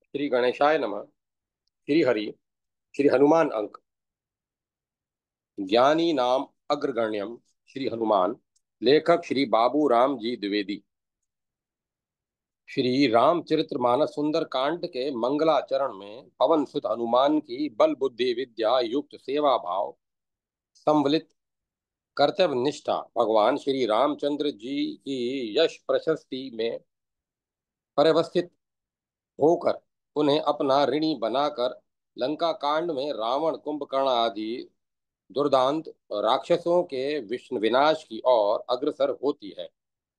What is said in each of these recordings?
श्री गणेशाय नमः। श्री हरि। श्री हनुमान अंक। ज्ञानी नाम अग्रगण्यम श्री हनुमान। लेखक श्री बाबू राम जी द्विवेदी। श्री रामचरितमानस सुंदर कांड के मंगलाचरण में पवन सुत हनुमान की बल बुद्धि विद्या युक्त सेवा भाव संवलित कर्तव्य निष्ठा भगवान श्री रामचंद्र जी की यश प्रशस्ति में परिवस्थित होकर उन्हें अपना ऋणी बनाकर लंका कांड में रावण कुंभकर्ण आदि दुर्दांत राक्षसों के विनाश की ओर अग्रसर होती है।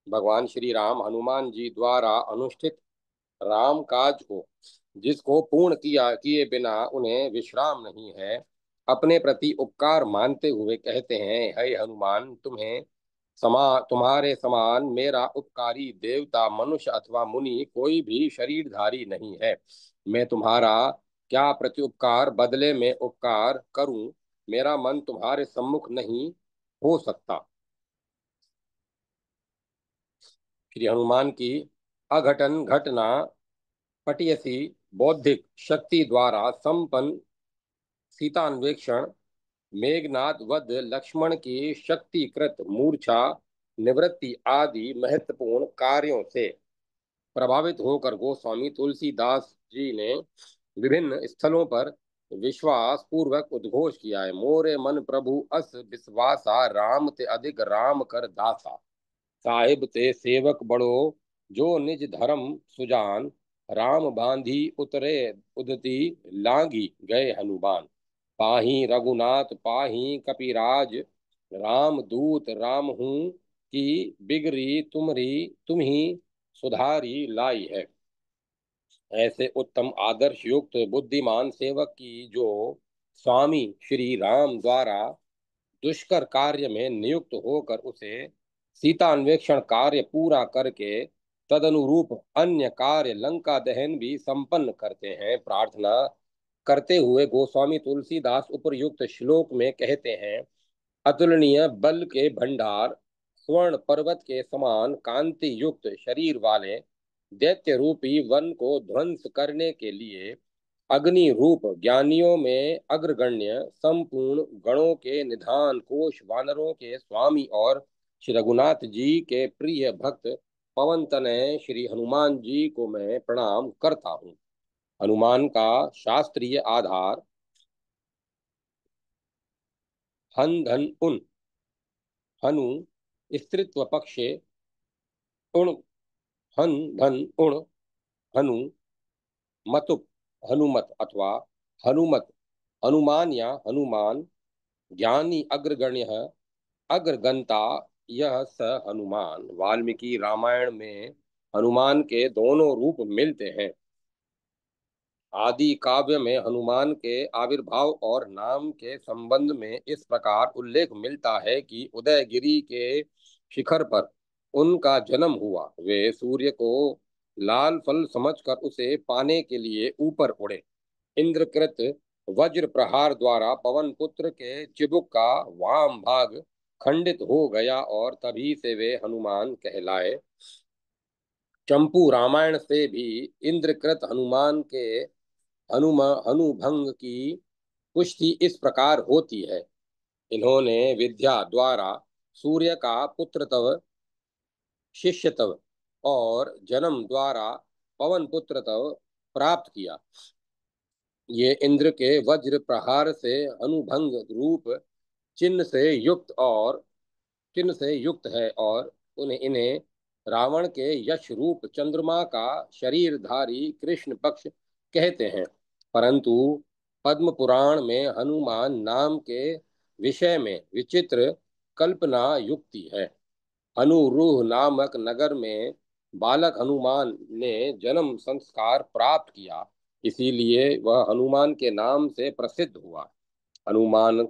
भगवान श्री राम हनुमान जी द्वारा अनुष्ठित राम काज को जिसको पूर्ण किए बिना उन्हें विश्राम नहीं है, अपने प्रति उपकार मानते हुए कहते हैं, हे हनुमान, तुम्हारे समान मेरा उपकारी देवता मनुष्य अथवा मुनि कोई भी शरीरधारी नहीं है। मैं तुम्हारा क्या प्रत्युपकार बदले में उपकार करूं? मेरा मन तुम्हारे सम्मुख नहीं हो सकता। श्री हनुमान की अघटन घटना पटियसी बौद्धिक शक्ति द्वारा संपन्न सीतान्वेषण, मेघनाद वध, लक्ष्मण की शक्तिकृत मूर्छा निवृत्ति आदि महत्वपूर्ण कार्यों से प्रभावित होकर गोस्वामी तुलसीदास जी ने विभिन्न स्थलों पर विश्वास पूर्वक उद्घोष किया है, मोरे मन प्रभु अस विश्वासा, राम ते अधिक राम कर दासा। साहिब ते सेवक बड़ो, जो निज धर्म सुजान, राम बांधी उतरे उदती, लांगी गए हनुमान। पाही रघुनाथ पाही कपिराज, राम दूत राम हूँ की बिगरी तुम्ही सुधारी लाई है। ऐसे उत्तम आदर्श युक्त बुद्धिमान सेवक की जो स्वामी श्री राम द्वारा दुष्कर कार्य में नियुक्त होकर उसे सीतान्वेषण कार्य पूरा करके तदनुरूप अन्य कार्य लंका दहन भी संपन्न करते हैं, प्रार्थना करते हुए गोस्वामी तुलसीदास उपरयुक्त श्लोक में कहते हैं, अतुलनीय बल के भंडार, स्वर्ण पर्वत के समान कांति युक्त शरीर वाले दैत्य रूपी वन को ध्वंस करने के लिए अग्नि रूप ज्ञानियों में अग्रगण्य संपूर्ण गणों के निधान कोश वानरों के स्वामी और श्री रघुनाथ जी के प्रिय भक्त पवन तनय श्री हनुमान जी को मैं प्रणाम करता हूँ। हनुमान का शास्त्रीय आधार हन धन उन, हनु स्त्रीत्व पक्षे, उण हन धन उण, हनु मतुप, हनुमत अथवा हनुमत, हनुमान या हनुमान, ज्ञानी अग्रगण्य अग्रगंता, यह स हनुमान। वाल्मीकि रामायण में हनुमान के दोनों रूप मिलते हैं। आदि काव्य में हनुमान के आविर्भाव और नाम के संबंध में इस प्रकार उल्लेख मिलता है कि उदयगिरी के शिखर पर उनका जन्म हुआ। वे सूर्य को लाल फल समझकर उसे पाने के लिए ऊपर उड़े। इंद्रकृत वज्र प्रहार द्वारा पवन पुत्र के चिबुक का वाम भाग खंडित हो गया और तभी से वे हनुमान कहलाए। चंपू रामायण से भी इंद्रकृत हनुमान के हनुभंग की पुष्टि इस प्रकार होती है, इन्होंने विद्या द्वारा सूर्य का पुत्र तव, शिष्य तव और जन्म द्वारा पवन पुत्र तव प्राप्त किया। ये इंद्र के वज्र प्रहार से अनुभंग रूप चिन्ह से युक्त और चिन्ह से युक्त है और उन्हें इन्हें रावण के यश रूप चंद्रमा का शरीरधारी कृष्ण पक्ष कहते हैं। परंतु पद्म पुराण में हनुमान नाम के विषय में विचित्र कल्पना युक्ति है। अनुरूह नामक नगर में बालक हनुमान ने जन्म संस्कार प्राप्त किया, इसीलिए वह हनुमान के नाम से प्रसिद्ध हुआ। हनुमान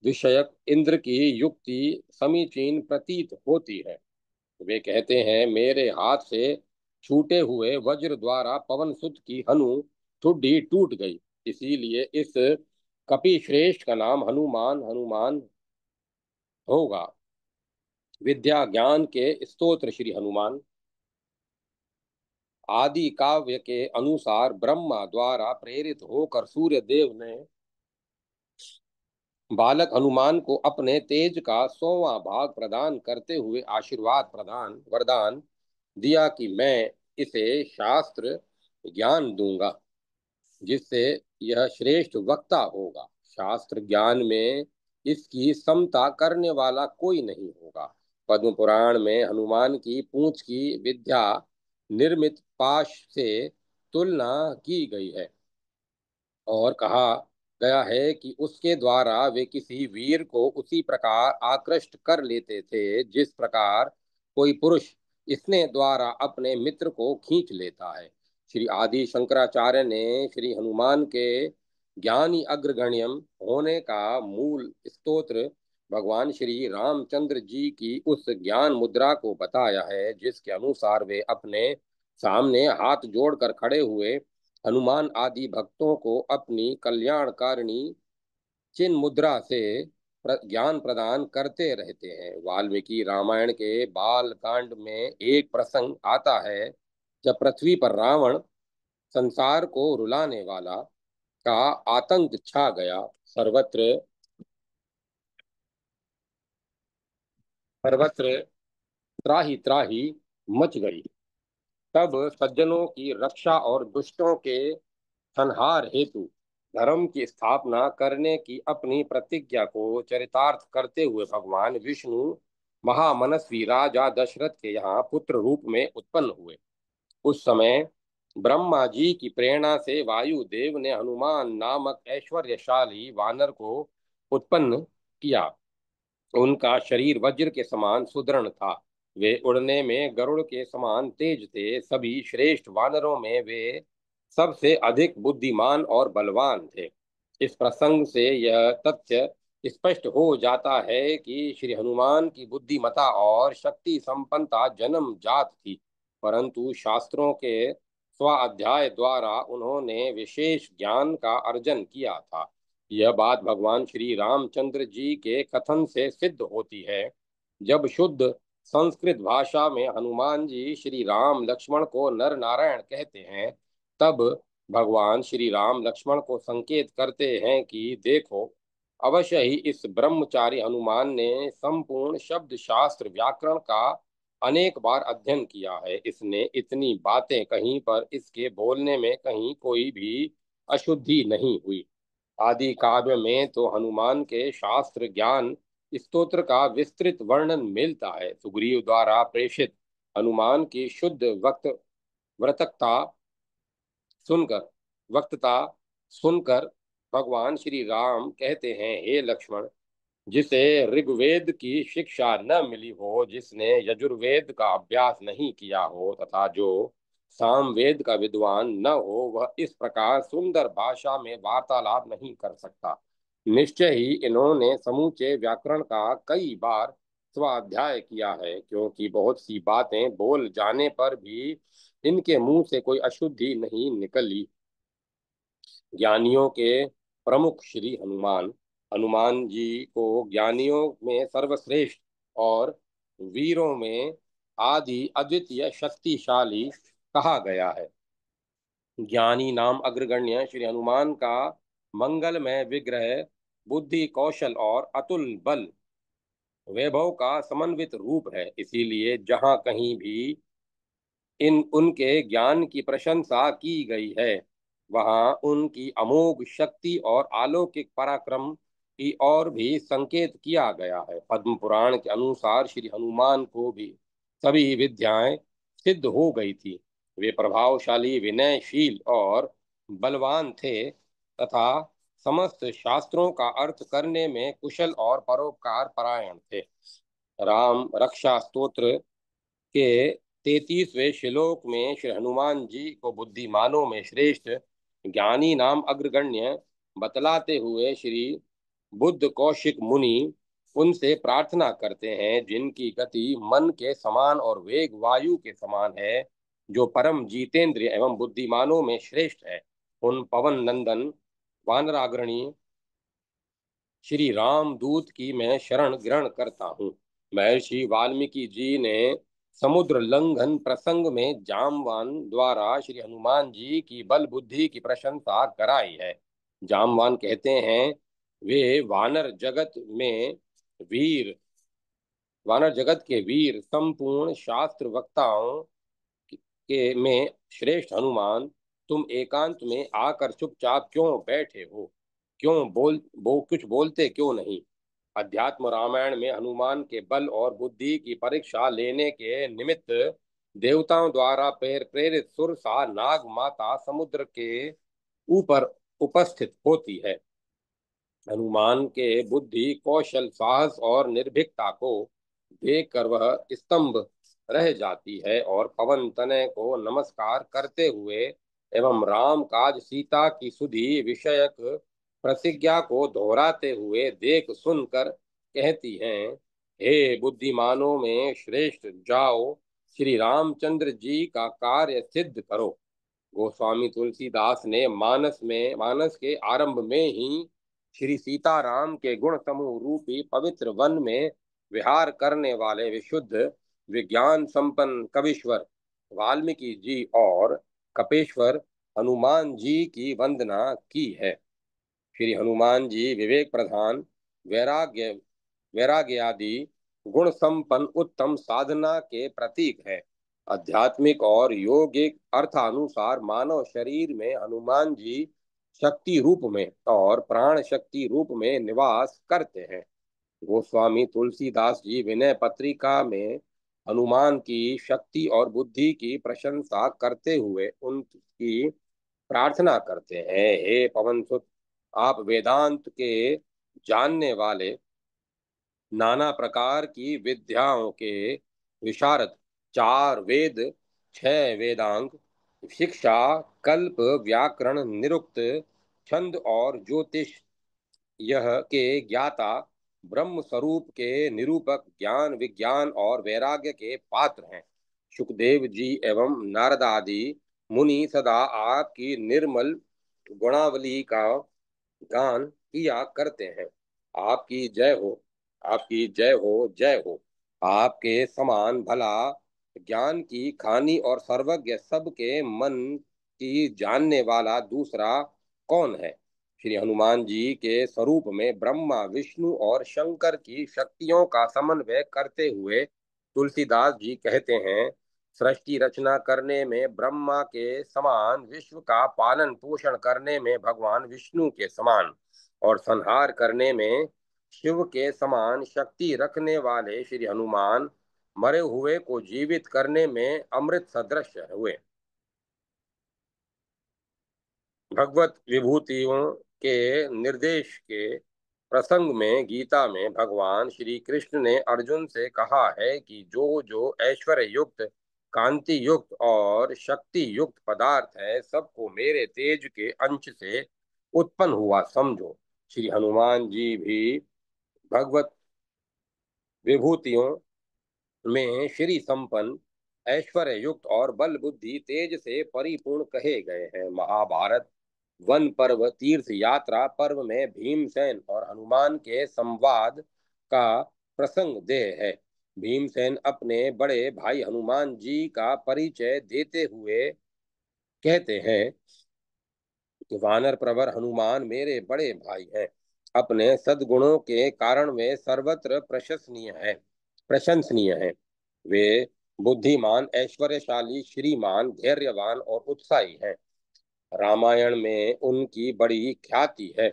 विषयक इंद्र की युक्ति समीचीन प्रतीत होती है। वे कहते हैं, मेरे हाथ से छूटे हुए वज्र द्वारा पवन सुत की हनु ठुड्डी टूट गई, इसीलिए इस कपि श्रेष्ठ का नाम हनुमान हनुमान होगा। विद्या ज्ञान के स्तोत्र श्री हनुमान। आदि काव्य के अनुसार ब्रह्मा द्वारा प्रेरित होकर सूर्य देव ने बालक हनुमान को अपने तेज का 100वां भाग प्रदान करते हुए आशीर्वाद प्रदान वरदान दिया कि मैं इसे शास्त्र ज्ञान दूंगा, जिससे यह श्रेष्ठ वक्ता होगा। शास्त्र ज्ञान में इसकी समता करने वाला कोई नहीं होगा। पद्म पुराण में हनुमान की पूंछ की विद्या निर्मित पाश से तुलना की गई है और कहा गया है कि उसके द्वारा वे किसी वीर को उसी प्रकार आकृष्ट कर लेते थे जिस प्रकार कोई पुरुष स्नेह द्वारा अपने मित्र को खींच लेता है। श्री आदि शंकराचार्य ने श्री हनुमान के ज्ञानी अग्रगण्यम होने का मूल स्तोत्र भगवान श्री रामचंद्र जी की उस ज्ञान मुद्रा को बताया है जिसके अनुसार वे अपने सामने हाथ जोड़कर खड़े हुए हनुमान आदि भक्तों को अपनी कल्याणकारिणी चिन्ह मुद्रा से ज्ञान प्रदान करते रहते हैं। वाल्मीकि रामायण के बाल कांड में एक प्रसंग आता है जब पृथ्वी पर रावण संसार को रुलाने वाला का आतंक छा गया। सर्वत्र सर्वत्र त्राही त्राही मच गई। तब सज्जनों की रक्षा और दुष्टों के संहार हेतु धर्म की स्थापना करने की अपनी प्रतिज्ञा को चरितार्थ करते हुए भगवान विष्णु महामनस्वी राजा दशरथ के यहाँ पुत्र रूप में उत्पन्न हुए। उस समय ब्रह्मा जी की प्रेरणा से वायु देव ने हनुमान नामक ऐश्वर्यशाली वानर को उत्पन्न किया। उनका शरीर वज्र के समान सुदृढ़ था। वे उड़ने में गरुड़ के समान तेज थे। सभी श्रेष्ठ वानरों में वे सबसे अधिक बुद्धिमान और बलवान थे। इस प्रसंग से यह तथ्य स्पष्ट हो जाता है कि श्री हनुमान की बुद्धिमता और शक्ति संपन्नता जन्म जात थी, परंतु शास्त्रों के स्वाध्याय द्वारा उन्होंने विशेष ज्ञान का अर्जन किया था। यह बात भगवान श्री रामचंद्र जी के कथन से सिद्ध होती है। जब शुद्ध संस्कृत भाषा में हनुमान जी श्री राम लक्ष्मण को नर नारायण कहते हैं, तब भगवान श्री राम लक्ष्मण को संकेत करते हैं कि देखो, अवश्य ही इस ब्रह्मचारी हनुमान ने संपूर्ण शब्द शास्त्र व्याकरण का अनेक बार अध्ययन किया है। इसने इतनी बातें कहीं पर इसके बोलने में कहीं कोई भी अशुद्धि नहीं हुई। आदि काव्य में तो हनुमान के शास्त्र ज्ञान स्तोत्र का विस्तृत वर्णन मिलता है। सुग्रीव द्वारा प्रेषित हनुमान की शुद्ध व्रतकता सुनकर वक्तता सुनकर भगवान श्री राम कहते हैं, हे लक्ष्मण, जिसे ऋग्वेद की शिक्षा न मिली हो, जिसने यजुर्वेद का अभ्यास नहीं किया हो तथा जो सामवेद का विद्वान न हो, वह इस प्रकार सुंदर भाषा में वार्तालाप नहीं कर सकता। निश्चय ही इन्होंने समूचे व्याकरण का कई बार स्वाध्याय किया है, क्योंकि बहुत सी बातें बोल जाने पर भी इनके मुंह से कोई अशुद्धि नहीं निकली। ज्ञानियों के प्रमुख श्री हनुमान हनुमान जी को ज्ञानियों में सर्वश्रेष्ठ और वीरों में आदि अद्वितीय शक्तिशाली कहा गया है। ज्ञानी नाम अग्रगण्य श्री हनुमान का मंगलमय विग्रह बुद्धि कौशल और अतुल बल वैभव का समन्वित रूप है। इसीलिए जहाँ कहीं भी इन उनके ज्ञान की प्रशंसा की गई है, वहां उनकी अमोघ शक्ति और अलौकिक पराक्रम की ओर भी संकेत किया गया है। पद्म पुराण के अनुसार श्री हनुमान को भी सभी विद्याएं सिद्ध हो गई थी। वे प्रभावशाली, विनयशील और बलवान थे तथा समस्त शास्त्रों का अर्थ करने में कुशल और परोपकार परायण थे। राम रक्षा स्तोत्र के 33वें श्लोक में श्री हनुमान जी को बुद्धिमानों में श्रेष्ठ ज्ञानी नाम अग्रगण्य बतलाते हुए श्री बुद्ध कौशिक मुनि उनसे प्रार्थना करते हैं, जिनकी गति मन के समान और वेग वायु के समान है, जो परम जीतेंद्रिय एवं बुद्धिमानों में श्रेष्ठ है। उन पवन नंदन वानराग्रणी श्री राम दूत की मैं शरण ग्रहण करता हूँ। महर्षि वाल्मीकि जी ने समुद्र लंघन प्रसंग में जामवान द्वारा श्री हनुमान जी की बल बुद्धि की प्रशंसा कराई है। जामवान कहते हैं, वे वानर जगत के वीर संपूर्ण शास्त्र वक्ताओं के में श्रेष्ठ हनुमान, तुम एकांत में आकर चुपचाप क्यों बैठे हो? क्यों कुछ बोलते क्यों नहीं? अध्यात्म रामायण में हनुमान के बल और बुद्धि की परीक्षा लेने के निमित्त देवताओं द्वारा प्रेरित सुरसा नाग माता समुद्र के ऊपर उपस्थित होती है। हनुमान के बुद्धि कौशल साहस और निर्भीकता को देखकर वह स्तंभ रह जाती है और पवन तनय को नमस्कार करते हुए एवं राम काज सीता की सुधि विषयक प्रतिज्ञा को दोहराते हुए देख सुनकर कहती हैं, हे बुद्धिमानों में श्रेष्ठ, जाओ श्री रामचंद्र जी का कार्य सिद्ध करो। गोस्वामी तुलसीदास ने मानस के आरंभ में ही श्री सीताराम के गुण समूह रूपी पवित्र वन में विहार करने वाले विशुद्ध विज्ञान संपन्न कवीश्वर वाल्मीकि जी और कपेश्वर हनुमान जी की वंदना की है। श्री हनुमान जी विवेक प्रधान, वैराग्य वैराग्य आदि गुण संपन्न उत्तम साधना के प्रतीक है। आध्यात्मिक और योगिक अर्थानुसार मानव शरीर में हनुमान जी शक्ति रूप में और प्राण शक्ति रूप में निवास करते हैं। गोस्वामी तुलसीदास जी विनय पत्रिका में हनुमान की शक्ति और बुद्धि की प्रशंसा करते हुए उनकी प्रार्थना करते हैं, हे पवन सुत, आप वेदांत के जानने वाले, नाना प्रकार की विद्याओं के विशारद, चार वेद, छह वेदांग, शिक्षा, कल्प, व्याकरण, निरुक्त, छंद और ज्योतिष यह के ज्ञाता, ब्रह्म स्वरूप के निरूपक, ज्ञान विज्ञान और वैराग्य के पात्र हैं। सुखदेव जी एवं नारद आदि मुनि सदा आपकी निर्मल गुणावली का गान किया करते हैं। आपकी जय हो, आपकी जय हो, जय हो। आपके समान भला ज्ञान की खानी और सर्वज्ञ सबके मन की जानने वाला दूसरा कौन है? श्री हनुमान जी के स्वरूप में ब्रह्मा विष्णु और शंकर की शक्तियों का समन्वय करते हुए तुलसीदास जी कहते हैं, सृष्टि रचना करने में ब्रह्मा के समान, विश्व का पालन पोषण करने में भगवान विष्णु के समान और संहार करने में शिव के समान शक्ति रखने वाले श्री हनुमान मरे हुए को जीवित करने में अमृत सदृश हुए। भगवत विभूतियों के निर्देश के प्रसंग में गीता में भगवान श्री कृष्ण ने अर्जुन से कहा है कि जो जो ऐश्वर्य युक्त, कांति युक्त और शक्ति युक्त पदार्थ है, सबको मेरे तेज के अंश से उत्पन्न हुआ समझो। श्री हनुमान जी भी भगवत विभूतियों में श्री संपन्न, ऐश्वर्य युक्त और बल बुद्धि तेज से परिपूर्ण कहे गए हैं। महाभारत वन पर्व तीर्थ यात्रा पर्व में भीमसेन और हनुमान के संवाद का प्रसंग देह है। भीमसेन अपने बड़े भाई हनुमान जी का परिचय देते हुए कहते हैं कि वानर प्रवर हनुमान मेरे बड़े भाई हैं। अपने सद्गुणों के कारण वे सर्वत्र प्रशंसनीय हैं। वे बुद्धिमान, ऐश्वर्यशाली, श्रीमान, धैर्यवान और उत्साही हैं। रामायण में उनकी बड़ी ख्याति है।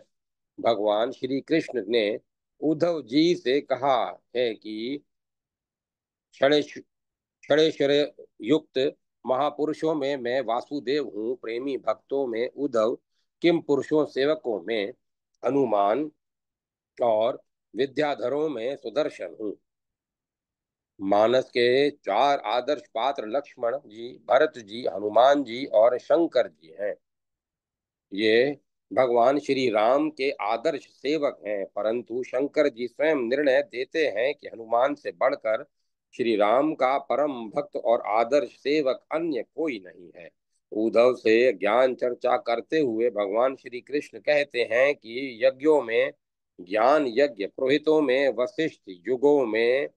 भगवान श्री कृष्ण ने उद्धव जी से कहा है कि षणेश षड़ेश्वर युक्त महापुरुषों में मैं वासुदेव हूँ, प्रेमी भक्तों में उद्धव, किम पुरुषों सेवकों में हनुमान और विद्याधरों में सुदर्शन हूँ। मानस के चार आदर्श पात्र लक्ष्मण जी, भरत जी, हनुमान जी और शंकर जी हैं। ये भगवान श्री राम के आदर्श सेवक हैं, परंतु शंकर जी स्वयं निर्णय देते हैं कि हनुमान से बढ़कर श्री राम का परम भक्त और आदर्श सेवक अन्य कोई नहीं है। उद्धव से ज्ञान चर्चा करते हुए भगवान श्री कृष्ण कहते हैं कि यज्ञों में ज्ञान यज्ञ, पुरोहितों में वशिष्ठ, युगों में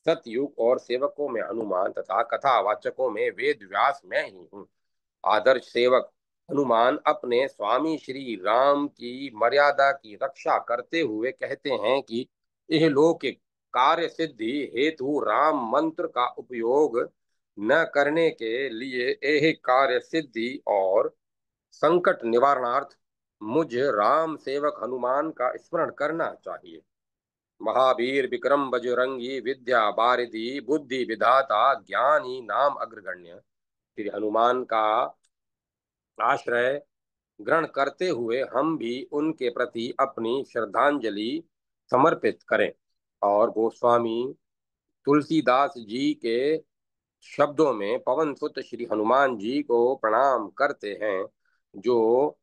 सतयुग और सेवकों में हनुमान तथा कथावाचकों में वेद व्यास मैं ही हूँ। आदर्श सेवक हनुमान अपने स्वामी श्री राम की मर्यादा की रक्षा करते हुए कहते हैं कि यह लौकिक कार्य सिद्धि हेतु राम मंत्र का उपयोग न करने के लिए यह कार्य सिद्धि और संकट निवारणार्थ मुझ राम सेवक हनुमान का स्मरण करना चाहिए। महावीर विक्रम बजरंगी विद्या वारिधि बुद्धि विधाता ज्ञानी नाम अग्रगण्य। श्री हनुमान का आश्रय ग्रहण करते हुए हम भी उनके प्रति अपनी श्रद्धांजलि समर्पित करें और गोस्वामी तुलसीदास जी के शब्दों में पवन सुत श्री हनुमान जी को प्रणाम करते हैं, जो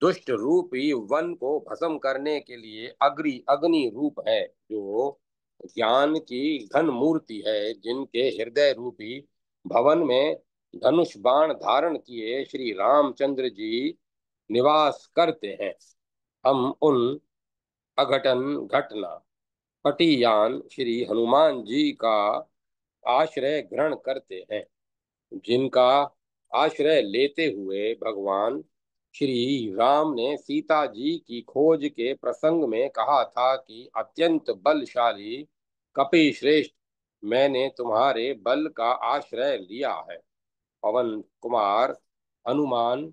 दुष्ट रूपी वन को भस्म करने के लिए अग्नि रूप है, जो ज्ञान की घन मूर्ति है, जिनके हृदय रूपी भवन में धनुष बाण धारण किए श्री रामचंद्र जी निवास करते हैं। हम उन अघटन घटना पटियान श्री हनुमान जी का आश्रय ग्रहण करते हैं, जिनका आश्रय लेते हुए भगवान श्री राम ने सीता जी की खोज के प्रसंग में कहा था कि अत्यंत बलशाली कपि श्रेष्ठ, मैंने तुम्हारे बल का आश्रय लिया है। पवन कुमार हनुमान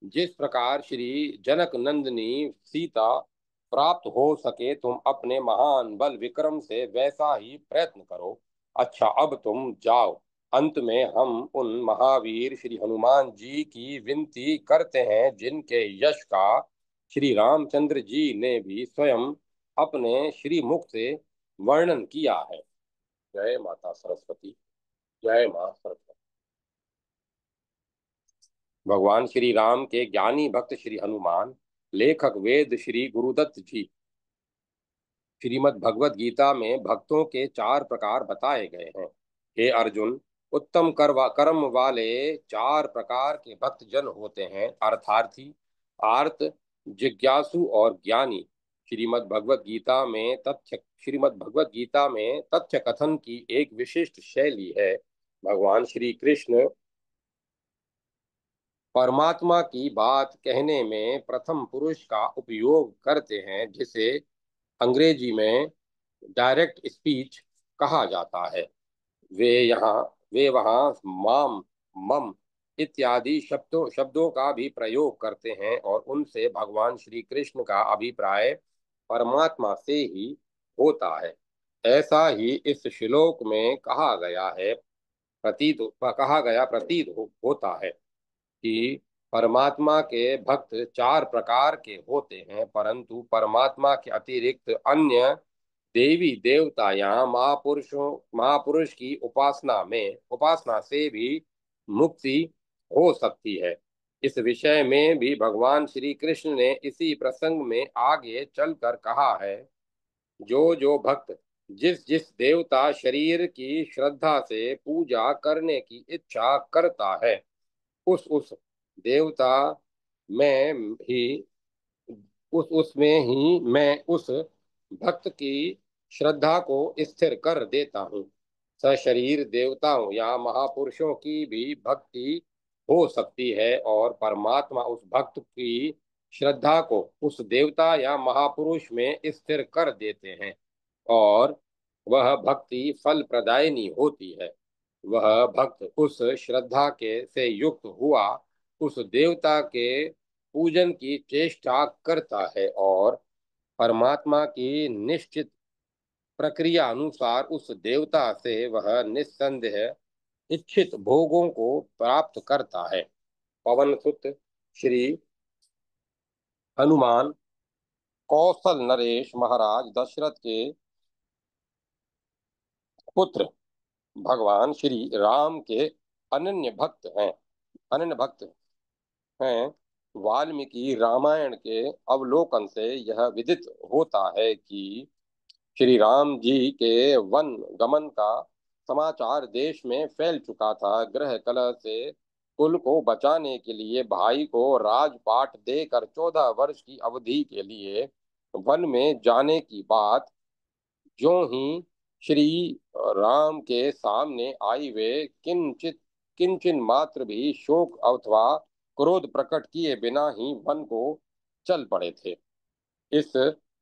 जिस प्रकार श्री जनक नंदिनी सीता प्राप्त हो सके तुम अपने महान बल विक्रम से वैसा ही प्रयत्न करो। अच्छा, अब तुम जाओ। अंत में हम उन महावीर श्री हनुमान जी की विनती करते हैं, जिनके यश का श्री रामचंद्र जी ने भी स्वयं अपने श्री मुख से वर्णन किया है। जय माता सरस्वती। जय मां सरस्वती। भगवान श्री राम के ज्ञानी भक्त श्री हनुमान, लेखक वेद श्री गुरुदत्त जी। श्रीमद् भगवत गीता में भक्तों के चार प्रकार बताए गए हैं। हे अर्जुन, उत्तम कर्म वाले चार प्रकार के भक्त जन होते हैं: अर्थार्थी, आर्त, जिज्ञासु और ज्ञानी। श्रीमद् भगवत गीता में तथ्य कथन की एक विशिष्ट शैली है। भगवान श्री कृष्ण परमात्मा की बात कहने में प्रथम पुरुष का उपयोग करते हैं, जिसे अंग्रेजी में डायरेक्ट स्पीच कहा जाता है। वे यहाँ वे वहाँ माम, मम इत्यादि शब्दों का भी प्रयोग करते हैं और उनसे भगवान श्री कृष्ण का अभिप्राय परमात्मा से ही होता है। ऐसा ही इस श्लोक में प्रतीत होता है कि परमात्मा के भक्त चार प्रकार के होते हैं, परंतु परमात्मा के अतिरिक्त अन्य देवी देवता या महापुरुष की उपासना से भी मुक्ति हो सकती है। इस विषय में भी भगवान श्री कृष्ण ने इसी प्रसंग में आगे चलकर कहा है, जो जो भक्त जिस जिस देवता शरीर की श्रद्धा से पूजा करने की इच्छा करता है, उस देवता में ही उस उसमें ही मैं उस भक्त की श्रद्धा को स्थिर कर देता हूँ। सशरीर देवताओं या महापुरुषों की भी भक्ति हो सकती है और परमात्मा उस भक्त की श्रद्धा को उस देवता या महापुरुष में स्थिर कर देते हैं और वह भक्ति फल प्रदायिनी होती है। वह भक्त उस श्रद्धा के से युक्त हुआ उस देवता के पूजन की चेष्टा करता है और परमात्मा की निश्चित प्रक्रिया अनुसार उस देवता से वह निस्संदेह इच्छित भोगों को प्राप्त करता है। पवन सुत श्री हनुमान कौशल नरेश महाराज दशरथ के पुत्र भगवान श्री राम के अनन्य भक्त हैं। वाल्मीकि रामायण के अवलोकन से यह विदित होता है कि श्री राम जी के वन गमन का समाचार देश में फैल चुका था। गृह कलह से कुल को बचाने के लिए भाई को राजपाट देकर 14 वर्ष की अवधि के लिए वन में जाने की बात ज्यों ही श्री राम के सामने आई वे किंचित किंचन मात्र भी शोक अथवा क्रोध प्रकट किए बिना ही वन को चल पड़े थे। इस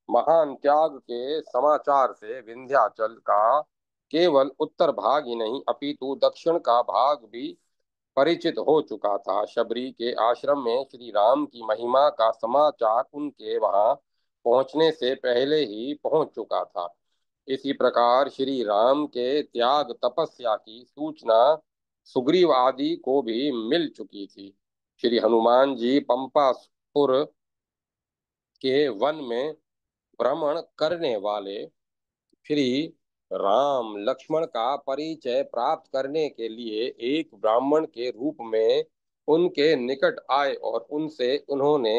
महान त्याग के समाचार से विंध्याचल का केवल उत्तर भाग ही नहीं अपितु दक्षिण का भाग भी परिचित हो चुका था। शबरी के आश्रम में श्री राम की महिमा का समाचार उनके वहां पहुंचने से पहले ही पहुंच चुका था। इसी प्रकार श्री राम के त्याग तपस्या की सूचना सुग्रीव आदि को भी मिल चुकी थी। श्री हनुमान जी पंपापुर के वन में भ्रमण करने वाले श्री राम लक्ष्मण का परिचय प्राप्त करने के लिए एक ब्राह्मण के रूप में उनके निकट आए और उनसे उन्होंने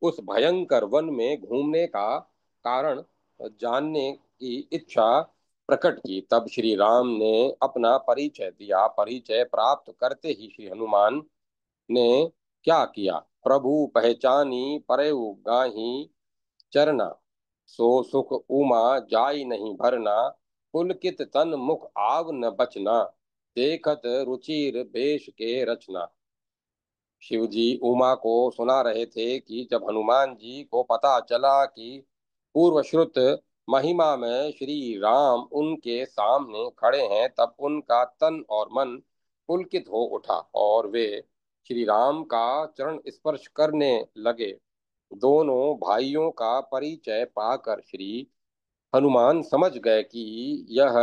उस भयंकर वन में घूमने का कारण जानने की इच्छा प्रकट की। तब श्री राम ने अपना परिचय दिया। परिचय प्राप्त करते ही श्री हनुमान ने क्या किया? प्रभु पहचानी परयउ गाही चरना, सो सुख उमा जाई नहीं भरना, पुलकित तन मुख आव न बचना, देखत रुचिर बेश के रचना। शिव जी उमा को सुना रहे थे कि जब हनुमान जी को पता चला कि पूर्वश्रुत महिमा में श्री राम उनके सामने खड़े हैं, तब उनका तन और मन पुलकित हो उठा और वे श्री राम का चरण स्पर्श करने लगे। दोनों भाइयों का परिचय पाकर श्री हनुमान समझ गए कि यह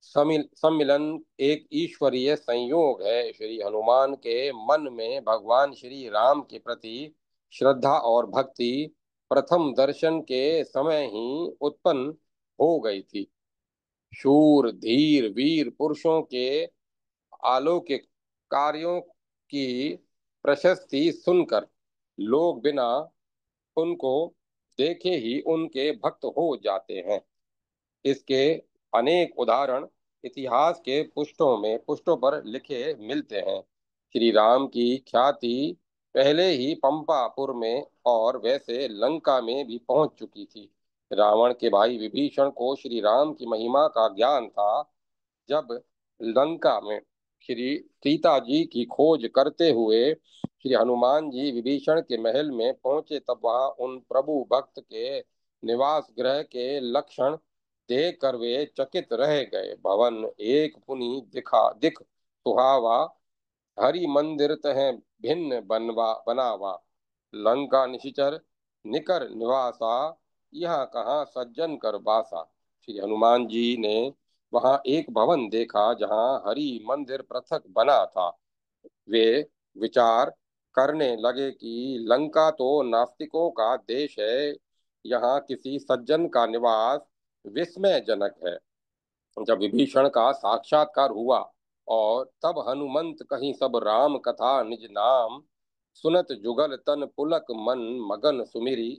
सम्मिलन एक ईश्वरीय संयोग है। श्री हनुमान के मन में भगवान श्री राम के प्रति श्रद्धा और भक्ति प्रथम दर्शन के समय ही उत्पन्न हो गई थी। शूर धीर वीर पुरुषों के अलौकिक कार्यों की प्रशस्ति सुनकर लोग बिना उनको देखे ही उनके भक्त हो जाते हैं। इसके अनेक उदाहरण इतिहास के पुष्टों पर लिखे मिलते हैं। श्री राम की ख्याति पहले ही पंपापुर में और वैसे लंका में भी पहुंच चुकी थी। रावण के भाई विभीषण को श्री राम की महिमा का ज्ञान था। जब लंका में श्री सीता जी की खोज करते हुए श्री हनुमान जी विभीषण के महल में पहुंचे, तब वहां उन प्रभु भक्त के निवास गृह के लक्षण देख कर वे चकित रह गए। भवन एक पुनि दिख सुहावा, हरि मंदिर तह भिन्न बनावा, लंका निशिचर निकर निवासा, यहाँ कहाँ सज्जन कर बासा। श्री हनुमान जी ने वहां एक भवन देखा जहाँ हरि मंदिर पृथक बना था। वे विचार करने लगे कि लंका तो नास्तिकों का देश है, यहाँ किसी सज्जन का निवास विस्मयजनक है। जब विभीषण का साक्षात्कार हुआ और तब हनुमंत कहीं सब राम कथा निज नाम, सुनत जुगल तन पुलक मन मगन सुमिरी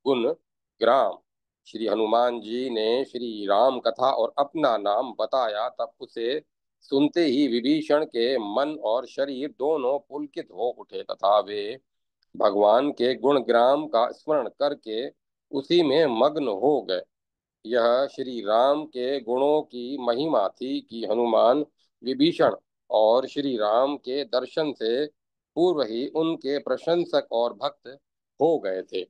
गुण ग्राम। श्री हनुमान जी ने श्री राम कथा और अपना नाम बताया। तब उसे सुनते ही विभीषण के मन और शरीर दोनों पुलकित हो उठे तथा वे भगवान के गुणग्राम का स्मरण करके उसी में मग्न हो गए। यह श्री राम के गुणों की महिमा थी कि हनुमान विभीषण और श्री राम के दर्शन से पूर्व ही उनके प्रशंसक और भक्त हो गए थे।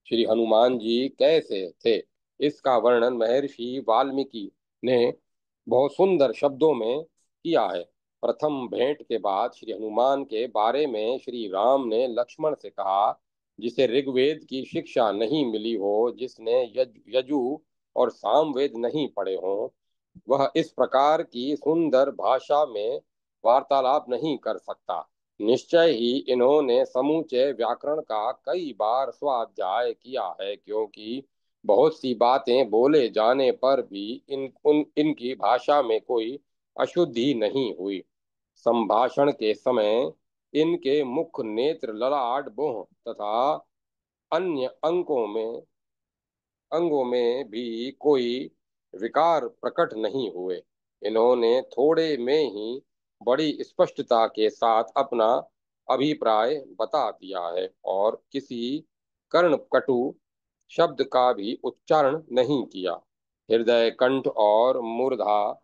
श्री हनुमान जी कैसे थे, इसका वर्णन महर्षि वाल्मीकि ने बहुत सुंदर शब्दों में किया है। प्रथम भेंट के बाद श्री हनुमान के बारे में श्री राम ने लक्ष्मण से कहा, जिसे ऋग्वेद की शिक्षा नहीं मिली हो, जिसने यजु और सामवेद नहीं पढ़े हों, वह इस प्रकार की सुंदर भाषा में वार्तालाप नहीं कर सकता। निश्चय ही इन्होंने समूचे व्याकरण का कई बार स्वाध्याय किया है, क्योंकि बहुत सी बातें बोले जाने पर भी इनकी भाषा में कोई अशुद्धि नहीं हुई। संभाषण के समय इनके मुख नेत्र ललाट भुह तथा अन्य अंगों में भी कोई विकार प्रकट नहीं हुए। इन्होंने थोड़े में ही बड़ी स्पष्टता के साथ अपना अभिप्राय बता दिया है और किसी कर्णकटु शब्द का भी उच्चारण नहीं किया। हृदय, कंठ और मूर्धा,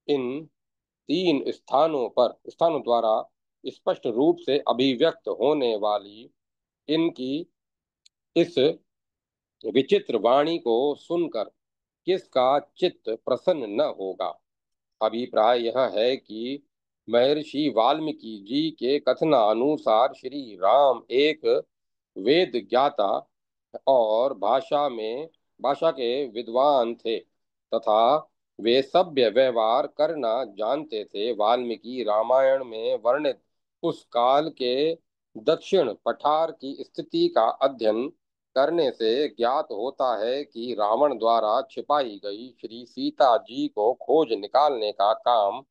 इन तीन स्थानों द्वारा स्पष्ट रूप से अभिव्यक्त होने वाली इनकी इस विचित्र वाणी को सुनकर किसका चित्त प्रसन्न न होगा। अभिप्राय यह है कि महर्षि वाल्मीकि जी के कथनानुसार श्री राम एक वेद ज्ञाता और भाषा के विद्वान थे तथा वे सभ्य व्यवहार करना जानते थे। वाल्मीकि रामायण में वर्णित उस काल के दक्षिण पठार की स्थिति का अध्ययन करने से ज्ञात होता है कि रावण द्वारा छिपाई गई श्री सीता जी को खोज निकालने का काम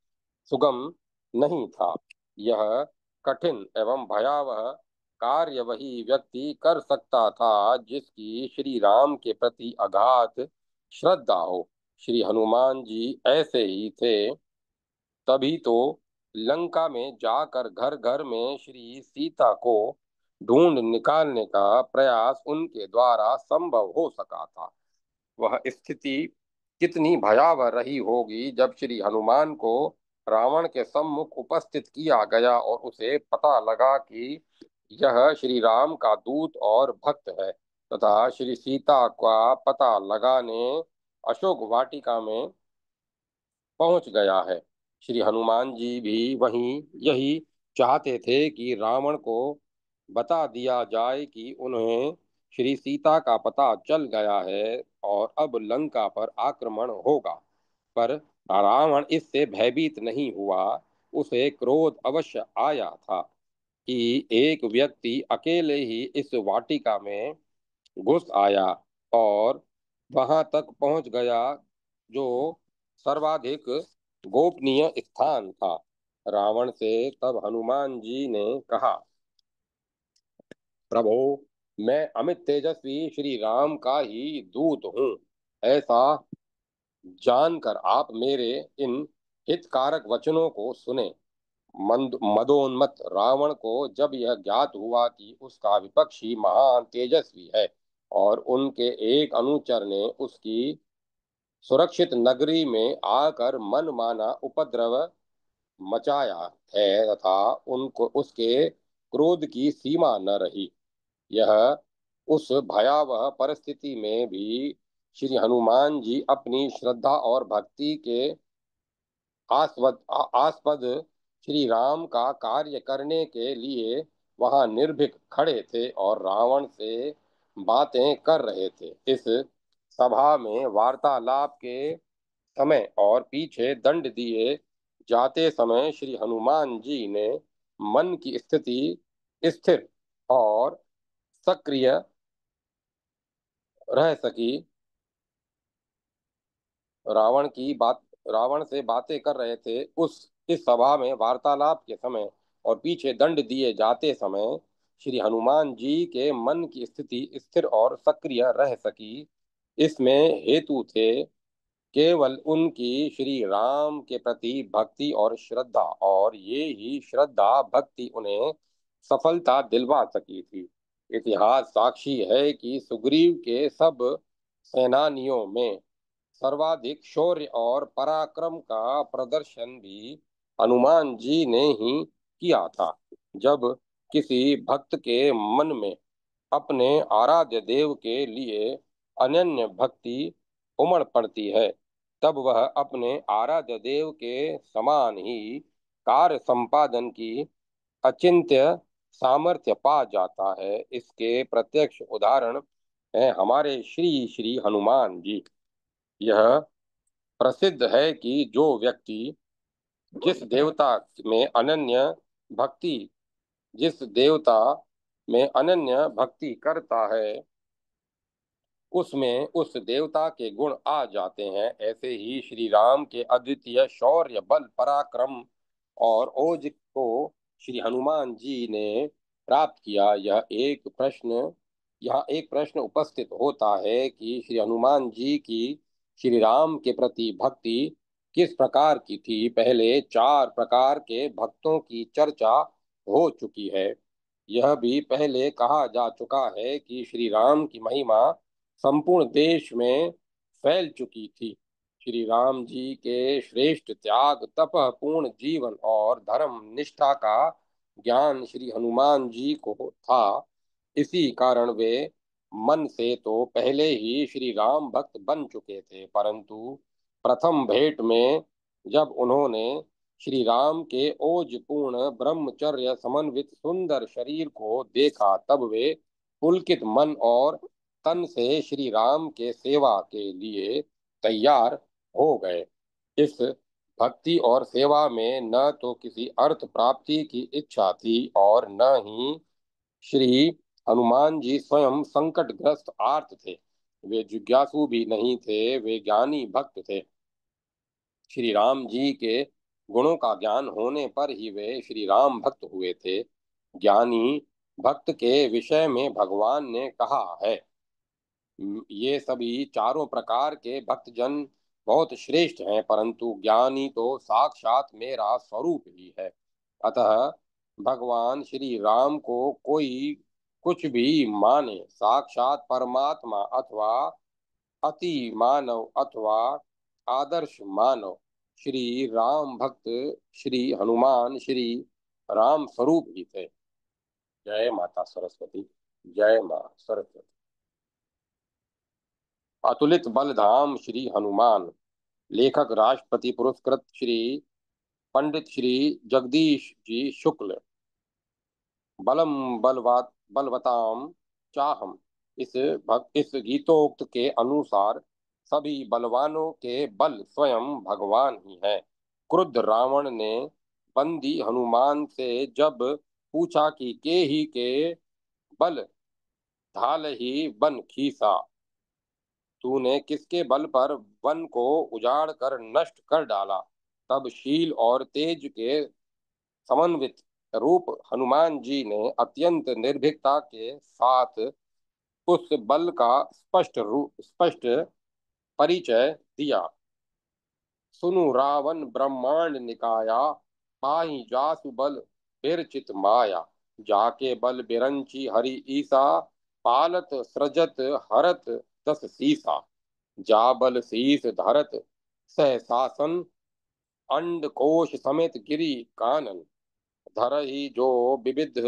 सुगम नहीं था। यह कठिन एवं भयावह कार्य वही व्यक्ति कर सकता था जिसकी श्री राम के प्रति अगाध श्रद्धा हो। श्री हनुमान जी ऐसे ही थे, तभी तो लंका में जाकर घर घर में श्री सीता को ढूंढ निकालने का प्रयास उनके द्वारा संभव हो सका था। वह स्थिति कितनी भयावह रही होगी जब श्री हनुमान को रावण के सम्मुख उपस्थित किया गया और उसे पता लगा कि यह श्री राम का दूत और भक्त है तथा श्री सीता का पता लगाने अशोक वाटिका में पहुंच गया है। श्री हनुमान जी भी वहीं यही चाहते थे कि रावण को बता दिया जाए कि उन्हें श्री सीता का पता चल गया है और अब लंका पर आक्रमण होगा। पर रावण इससे भयभीत नहीं हुआ। उसे क्रोध अवश्य आया था कि एक व्यक्ति अकेले ही इस वाटिका में घुस आया और वहां तक पहुंच गया जो सर्वाधिक गोपनीय स्थान था। रावण से तब हनुमान जी ने कहा, प्रभो, मैं अमित तेजस्वी श्री राम का ही दूत हूँ। ऐसा जानकर आप मेरे इन हितकारक वचनों को सुने। मदोन्मत्त रावण को जब यह ज्ञात हुआ कि उसका विपक्षी महान तेजस्वी है और उनके एक अनुचर ने उसकी सुरक्षित नगरी में आकर मनमाना उपद्रव मचाया है तथा उनको उसके क्रोध की सीमा न रही। यह उस भयावह परिस्थिति में भी श्री हनुमान जी अपनी श्रद्धा और भक्ति के आस्पद श्री राम का कार्य करने के लिए वहां निर्भीक खड़े थे और रावण से बातें कर रहे थे। इस सभा में वार्तालाप के समय और पीछे दंड दिए जाते समय श्री हनुमान जी ने मन की स्थिति स्थिर और सक्रिय रह सकी। रावण की बात रावण से बातें कर रहे थे उस इस सभा में वार्तालाप के समय और पीछे दंड दिए जाते समय श्री हनुमान जी के मन की स्थिति स्थिर और सक्रिय रह सकी। इसमें हेतु थे केवल उनकी श्री राम के प्रति भक्ति और श्रद्धा, और ये ही श्रद्धा भक्ति उन्हें सफलता दिलवा सकी थी। इतिहास साक्षी है कि सुग्रीव के सब सेनानियों में सर्वाधिक शौर्य और पराक्रम का प्रदर्शन भी हनुमान जी ने ही किया था। जब किसी भक्त के मन में अपने आराध्य देव के लिए अनन्य भक्ति उमड़ पड़ती है, तब वह अपने आराध्य देव के समान ही कार्य संपादन की अचिंत्य सामर्थ्य पा जाता है। इसके प्रत्यक्ष उदाहरण है हमारे श्री श्री हनुमान जी। यह प्रसिद्ध है कि जो व्यक्ति जिस देवता में अनन्य भक्ति जिस देवता में अनन्य भक्ति करता है उसमें उस देवता के गुण आ जाते हैं। ऐसे ही श्री राम के अद्वितीय शौर्य, बल, पराक्रम और ओज को श्री हनुमान जी ने प्राप्त किया। यह एक प्रश्न उपस्थित होता है कि श्री हनुमान जी की श्री राम के प्रति भक्ति किस प्रकार की थी। पहले 4 प्रकार के भक्तों की चर्चा हो चुकी है। यह भी पहले कहा जा चुका है कि श्री राम की महिमा संपूर्ण देश में फैल चुकी थी। श्री राम जी के श्रेष्ठ त्याग, तपः पूर्ण जीवन और धर्म निष्ठा का ज्ञान श्री हनुमान जी को था। इसी कारण वे मन से तो पहले ही श्री राम भक्त बन चुके थे, परंतु प्रथम भेंट में जब उन्होंने श्री राम के ओजपूर्ण ब्रह्मचर्य समन्वित सुंदर शरीर को देखा, तब वे पुलकित मन और तन से श्री राम के सेवा के लिए तैयार हो गए। इस भक्ति और सेवा में न तो किसी अर्थ प्राप्ति की इच्छा थी और न ही श्री हनुमान जी स्वयं संकटग्रस्त आर्त थे। वे जिज्ञासु भी नहीं थे, वे ज्ञानी भक्त थे। श्री राम जी के गुणों का ज्ञान होने पर ही वे श्री राम भक्त हुए थे। ज्ञानी भक्त के विषय में भगवान ने कहा है, ये सभी चारों प्रकार के भक्तजन बहुत श्रेष्ठ हैं, परंतु ज्ञानी तो साक्षात मेरा स्वरूप ही है। अतः भगवान श्री राम को कोई कुछ भी माने, साक्षात परमात्मा अथवा अति मानव अथवा आदर्श मानव, श्री राम भक्त श्री हनुमान श्री राम स्वरूप ही थे। जय माता सरस्वती। जय मां सरस्वती। अतुलित बलधाम श्री हनुमान। लेखक राष्ट्रपति पुरस्कृत श्री पंडित श्री जगदीश जी शुक्ल। बलम बलवताम चाहम। इस गीतोक्त के अनुसार सभी बलवानों के बल स्वयं भगवान ही हैं। क्रुद्ध रावण ने बंदी हनुमान से जब पूछा कि के ही के बल ढाल ही बन खीसा, तूने किसके बल पर वन को उजाड़ कर नष्ट कर डाला, तब शील और तेज के समन्वित रूप हनुमान जी ने अत्यंत निर्भीकता के साथ उस बल का स्पष्ट परिचय दिया। सुनु रावण ब्रह्मांड निकाया, पाहि जासु बल बिरचित माया, जाके बल बिरंची हरि ईसा, पालत सृजत हरत दस सीसा, जा बल शीस धरत सहसासन, अंड कोश समेत गिरी कानन, धरहि जो विविध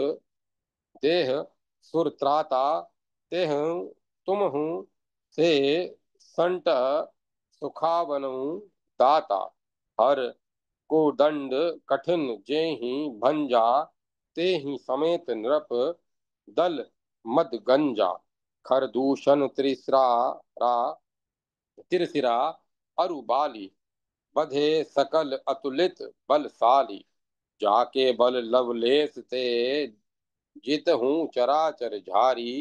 देह सुरत्राता, तेह तुम हूँ से संट सुखावनु दाता, हर को दंड कठिन जेहि भंजा, तेहि समेत नृप दल मद गंजा, खरदूषण त्रिसिरा अरुबाली, बधे सकल अतुलित बलशाली, जाके बल लवलेस ते जित हूँ चराचर झारी,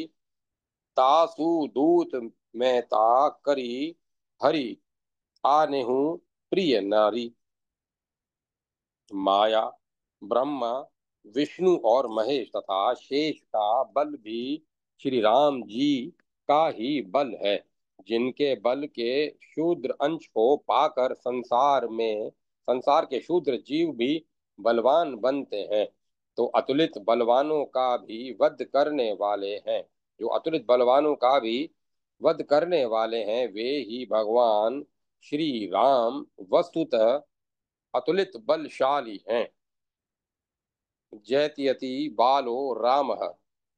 तासु दूत में ता करी हरि, आने हूँ प्रिय नारी। माया, ब्रह्मा, विष्णु और महेश तथा शेष का बल भी श्री राम जी का ही बल है, जिनके बल के शूद्र अंश को पाकर संसार के शूद्र जीव भी बलवान बनते हैं। तो अतुलित बलवानों का भी वध करने वाले हैं, जो अतुलित बलवानों का भी वध करने वाले हैं, वे ही भगवान श्री राम वस्तुतः अतुलित बलशाली हैं। जयत्यति बालो रामः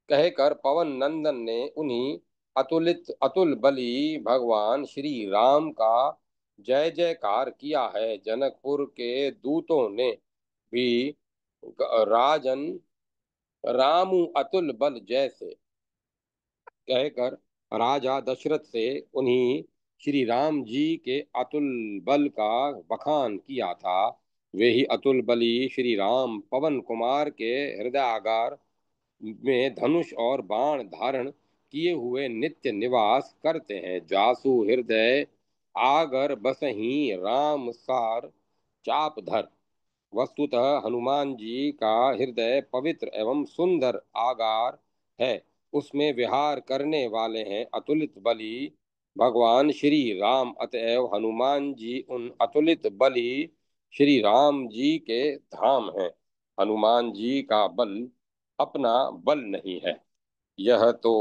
कहकर पवन नंदन ने उन्हीं अतुल बली भगवान श्री राम का जय जयकार किया है। जनकपुर के दूतों ने भी राजन रामु अतुल बल जैसे कहकर राजा दशरथ से उन्हीं श्री राम जी के अतुल बल का बखान किया था। वे ही अतुल बली श्री राम पवन कुमार के हृदयागार में धनुष और बाण धारण किए हुए नित्य निवास करते हैं। जासु हृदय आगर बसही राम सार चाप धर। वस्तुतः हनुमान जी का हृदय पवित्र एवं सुंदर आगार है, उसमें विहार करने वाले हैं अतुलित बली भगवान श्री राम। अतएव हनुमान जी उन अतुलित बली श्री राम जी के धाम हैं। हनुमान जी का बल अपना बल नहीं है, यह तो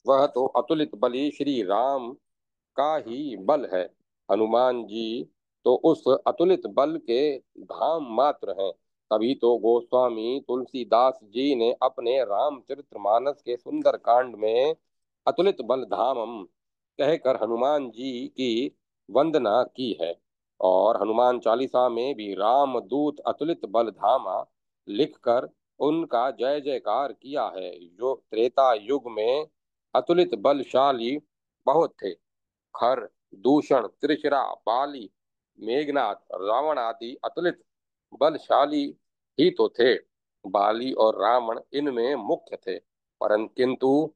वह तो अतुलित बली श्री राम का ही बल है। हनुमान जी तो उस अतुलित बल के धाम मात्र हैं। तभी तो गोस्वामी तुलसीदास जी ने अपने रामचरितमानस के सुंदर कांड में अतुलित बल धामम कहकर हनुमान जी की वंदना की है। और हनुमान चालीसा में भी रामदूत अतुलित बल धामा लिखकर उनका जय जयकार किया है। जो त्रेता युग में अतुलित बलशाली बहुत थे। खर, दूषण, त्रिशिरा, बाली, मेघनाथ, रावण आदि अतुलित बलशाली ही तो थे। बाली और रावण इनमें मुख्य थे, परंतु किंतु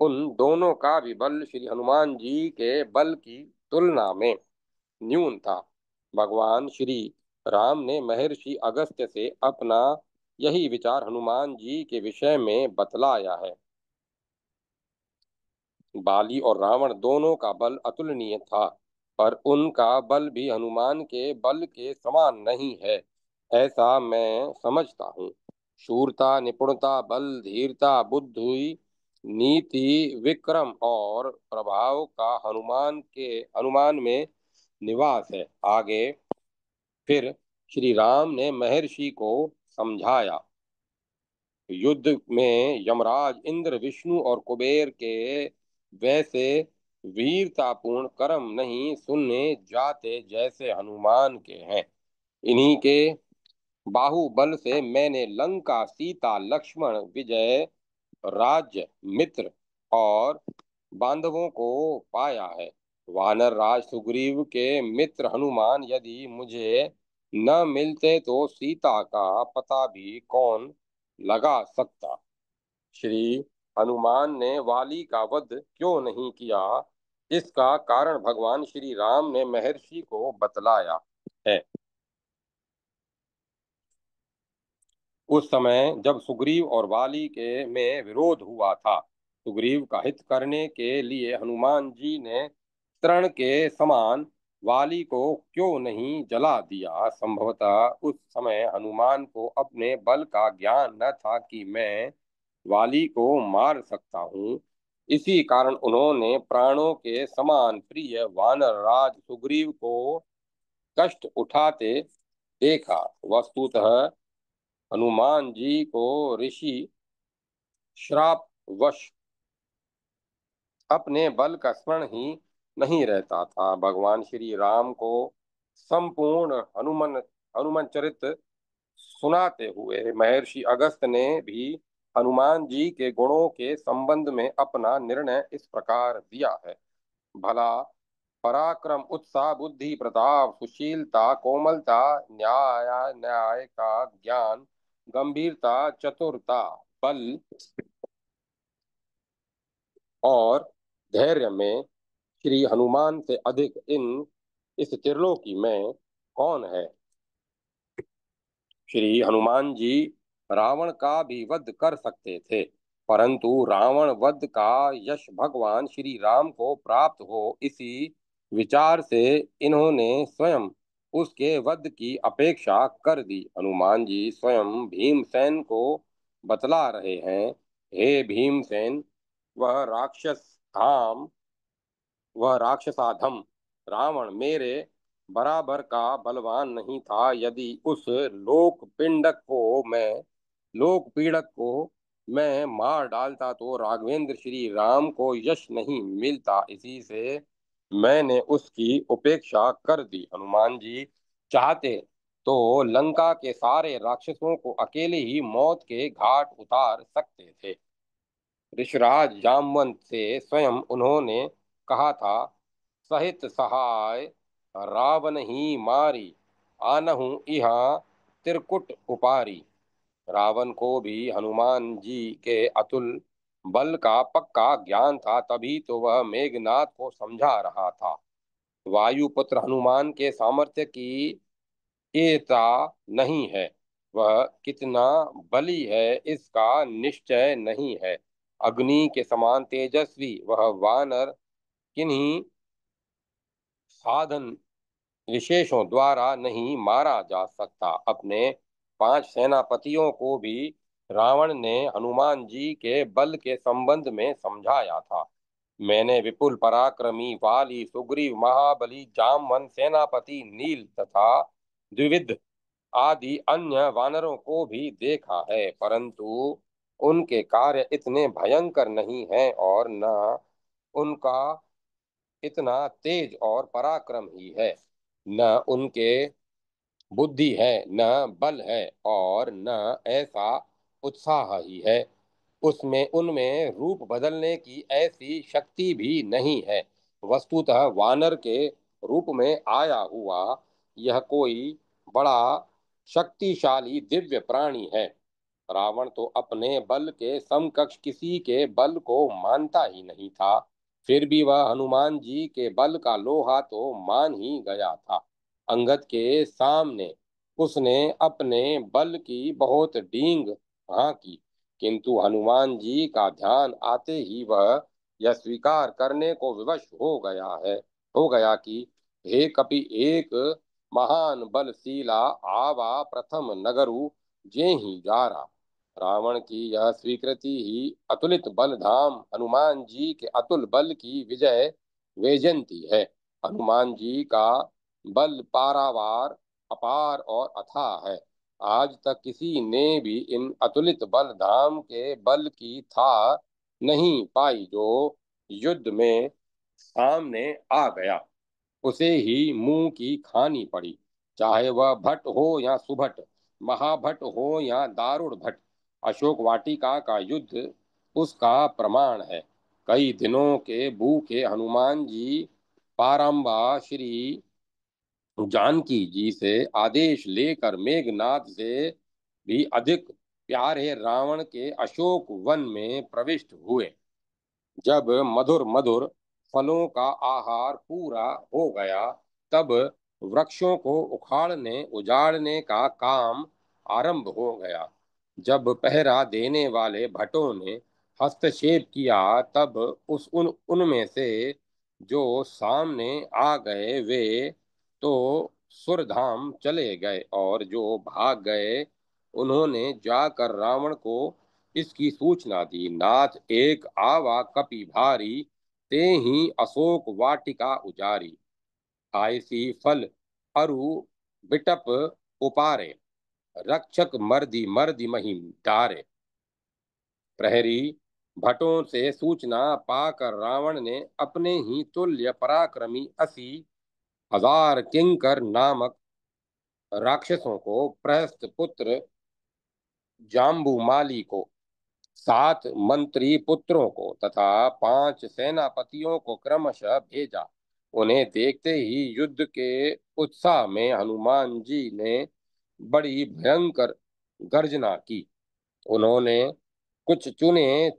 उन दोनों का भी बल श्री हनुमान जी के बल की तुलना में न्यून था। भगवान श्री राम ने महर्षि अगस्त्य से अपना यही विचार हनुमान जी के विषय में बतलाया है। बाली और रावण दोनों का बल अतुलनीय था, पर उनका बल भी हनुमान के बल के समान नहीं है, ऐसा मैं समझता हूँ। शूरता, निपुणता, बल, धीरता, बुद्धि, नीति, विक्रम और प्रभाव का हनुमान में निवास है। आगे फिर श्री राम ने महर्षि को समझाया। युद्ध में यमराज, इंद्र, विष्णु और कुबेर के वैसे वीरतापूर्ण कर्म नहीं सुनने जाते जैसे हनुमान के हैं। इन्हीं के बाहुबल से मैंने लंका, सीता, लक्ष्मण, विजय, राज्य, मित्र और बांधवों को पाया है। वानर राज सुग्रीव के मित्र हनुमान यदि मुझे न मिलते तो सीता का पता भी कौन लगा सकता। श्री हनुमान ने वाली का वध क्यों नहीं किया, इसका कारण भगवान श्री राम ने महर्षि को बतलाया है। उस समय जब सुग्रीव और वाली के में विरोध हुआ था, सुग्रीव का हित करने के लिए हनुमान जी ने तृण के समान वाली को क्यों नहीं जला दिया। संभवतः उस समय हनुमान को अपने बल का ज्ञान न था कि मैं वाली को मार सकता हूँ। इसी कारण उन्होंने प्राणों के समान प्रिय वानर राज सुग्रीव को कष्ट उठाते देखा। वस्तुतः हनुमान जी को ऋषि श्राप वश अपने बल का स्मरण ही नहीं रहता था। भगवान श्री राम को संपूर्ण हनुमान चरित सुनाते हुए महर्षि अगस्त ने भी हनुमान जी के गुणों के संबंध में अपना निर्णय इस प्रकार दिया है। भला पराक्रम, उत्साह, बुद्धि, प्रताप, सुशीलता, कोमलता, न्याय का ज्ञान, गंभीरता, चतुरता, बल और धैर्य में श्री हनुमान से अधिक इस त्रिलोकी में कौन है। श्री हनुमान जी रावण का भी वध कर सकते थे, परंतु रावण वध का यश भगवान श्री राम को प्राप्त हो, इसी विचार से इन्होंने स्वयं उसके वध की अपेक्षा कर दी। हनुमान जी स्वयं भीमसेन को बतला रहे हैं, हे भीमसेन, वह राक्षस धाम वह राक्षसाधम रावण मेरे बराबर का बलवान नहीं था। यदि उस लोक पीड़क को मैं मार डालता तो राघवेंद्र श्री राम को यश नहीं मिलता। इसी से मैंने उसकी उपेक्षा कर दी। हनुमान जी चाहते तो लंका के सारे राक्षसों को अकेले ही मौत के घाट उतार सकते थे। ऋषिराज जामवंत से स्वयं उन्होंने कहा था, सहित सहाय रावण ही मारी, आनहु इहाँ त्रिकुट उपारी। रावण को भी हनुमान जी के अतुल बल का पक्का ज्ञान था, तभी तो वह मेघनाथ को समझा रहा था। वायुपुत्र हनुमान के सामर्थ्य की एता नहीं है, वह कितना बली है इसका निश्चय नहीं है। अग्नि के समान तेजस्वी वह वानर किन्हीं साधन विशेषों द्वारा नहीं मारा जा सकता। अपने 5 सेनापतियों को भी रावण ने हनुमान जी के बल के संबंध में समझाया था। मैंने विपुल पराक्रमी वाली, सुग्रीव, महाबली, जामवन, सेनापति नील तथा द्विविध आदि अन्य वानरों को भी देखा है, परंतु उनके कार्य इतने भयंकर नहीं हैं और न उनका इतना तेज और पराक्रम ही है। न उनके बुद्धि है, न बल है, और न ऐसा उत्साह ही है। उसमें उनमें रूप बदलने की ऐसी शक्ति भी नहीं है। वस्तुतः वानर के रूप में आया हुआ यह कोई बड़ा शक्तिशाली दिव्य प्राणी है। रावण तो अपने बल के समकक्ष किसी के बल को मानता ही नहीं था, फिर भी वह हनुमान जी के बल का लोहा तो मान ही गया था। अंगद के सामने उसने अपने बल की बहुत डींग हाँकी, किंतु हनुमान जी का ध्यान आते ही वह यह स्वीकार करने को विवश हो गया कि हे कपि, एक महान बलशीला आवा प्रथम नगरु जेहि जारा। रावण की यह स्वीकृति ही अतुलित बल धाम हनुमान जी के अतुल बल की विजय वेजंती है। हनुमान जी का बल पारावार, अपार और अथाह है। आज तक किसी ने भी इन अतुलित बल धाम के बल की था नहीं पाई। जो युद्ध में सामने आ गया उसे ही मुंह की खानी पड़ी, चाहे वह भट्ट हो या सुभट, महाभट्ट हो या दारुण भट्ट। अशोक वाटिका का युद्ध उसका प्रमाण है। कई दिनों के भूखे हनुमान जी पारंबा श्री जानकी जी से आदेश लेकर मेघनाद से भी अधिक प्यारे रावण के अशोक वन में प्रविष्ट हुए। जब मधुर मधुर फलों का आहार पूरा हो गया, तब वृक्षों को उखाड़ने उजाड़ने का काम आरंभ हो गया। जब पहरा देने वाले भटों ने हस्तक्षेप किया, तब उनमें से जो सामने आ गए वे तो सुरधाम चले गए, और जो भाग गए उन्होंने जाकर रावण को इसकी सूचना दी। नाथ एक आवा कपि भारी, ते ही अशोक वाटिका उजारी। आयसी फल अरु बिटप उपारे, रक्षक मर्दी मर्दी महिम डारे। प्रहरी भटों से सूचना पाकर रावण ने अपने ही तुल्य पराक्रमी 80,000 किंकर नामक राक्षसों को, प्रहस्त पुत्र जाम्बूमाली को, 7 मंत्री पुत्रों को तथा 5 सेनापतियों को क्रमशः भेजा। उन्हें देखते ही युद्ध के उत्साह में हनुमान जी ने बड़ी भयंकर गर्जना की। उन्होंने कुछ चुने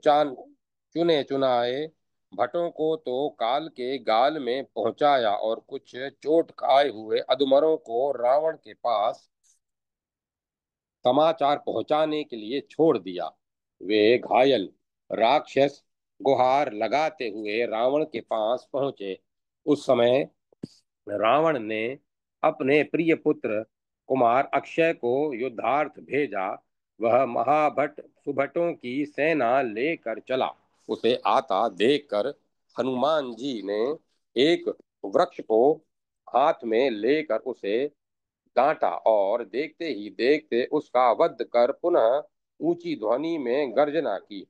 चुनाए भटों को तो काल के गाल में पहुंचाया, और कुछ चोट खाए हुए अधमरों को रावण के पास समाचार पहुंचाने के लिए छोड़ दिया। वे घायल राक्षस गुहार लगाते हुए रावण के पास पहुंचे। उस समय रावण ने अपने प्रिय पुत्र कुमार अक्षय को युद्धार्थ भेजा। वह महाभट्ट सुभटों की सेना लेकर चला। उसे आता देखकर हनुमान जी ने एक वृक्ष को हाथ में लेकर उसे डांटा, और देखते ही देखते उसका वध कर पुनः ऊंची ध्वनि में गर्जना की।